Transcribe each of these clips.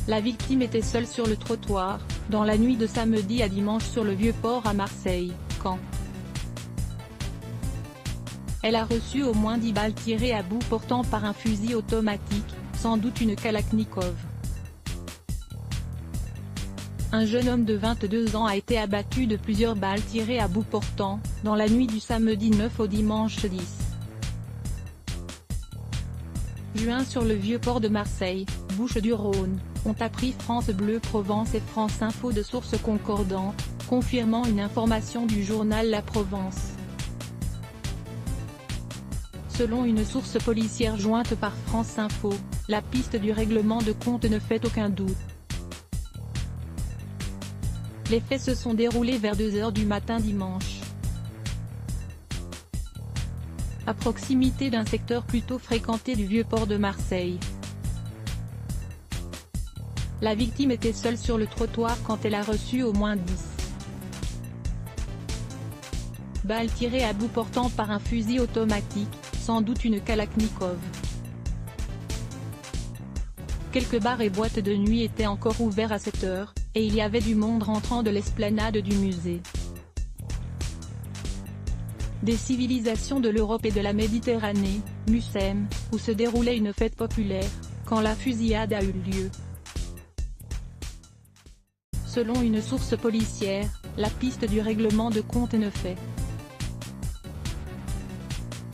La victime était seule sur le trottoir, dans la nuit de samedi à dimanche sur le Vieux-Port à Marseille, quand elle a reçu au moins 10 balles tirées à bout portant par un fusil automatique, sans doute une Kalachnikov. Un jeune homme de 22 ans a été abattu de plusieurs balles tirées à bout portant, dans la nuit du samedi 9 au dimanche 10 juin sur le Vieux-Port de Marseille, Bouches-du-Rhône, ont appris France Bleu Provence et France Info de sources concordantes, confirmant une information du journal La Provence. Selon une source policière jointe par France Info, la piste du règlement de compte ne fait aucun doute. Les faits se sont déroulés vers 2 h du matin dimanche, à proximité d'un secteur plutôt fréquenté du Vieux-Port de Marseille. La victime était seule sur le trottoir quand elle a reçu au moins 10 balles tirées à bout portant par un fusil automatique, sans doute une Kalachnikov. Quelques bars et boîtes de nuit étaient encore ouverts à cette heure, et il y avait du monde rentrant de l'esplanade du musée des civilisations de l'Europe et de la Méditerranée, MUSEM, où se déroulait une fête populaire, quand la fusillade a eu lieu. Selon une source policière, la piste du règlement de compte ne fait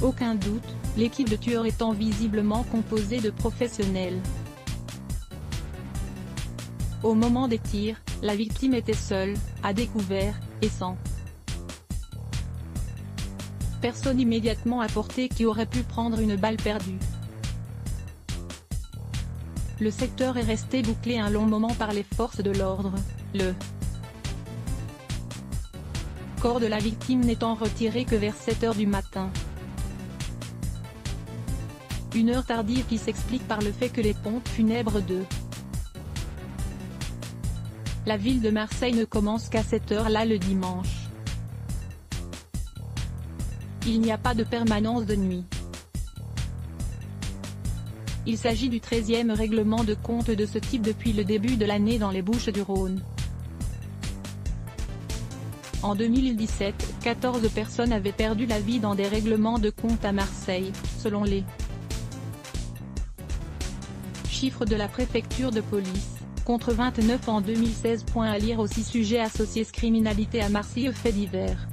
aucun doute, l'équipe de tueurs étant visiblement composée de professionnels. Au moment des tirs, la victime était seule, à découvert, et sans personne immédiatement à portée qui aurait pu prendre une balle perdue. Le secteur est resté bouclé un long moment par les forces de l'ordre, le corps de la victime n'étant retiré que vers 7 h du matin. Une heure tardive qui s'explique par le fait que les pompes funèbres de la ville de Marseille ne commencent qu'à cette heure-là le dimanche. Il n'y a pas de permanence de nuit. Il s'agit du 13e règlement de compte de ce type depuis le début de l'année dans les Bouches-du-Rhône. En 2017, 14 personnes avaient perdu la vie dans des règlements de compte à Marseille, selon les chiffres de la préfecture de police, contre 29 en 2016. À lire aussi sujet associé criminalité à Marseille faits divers.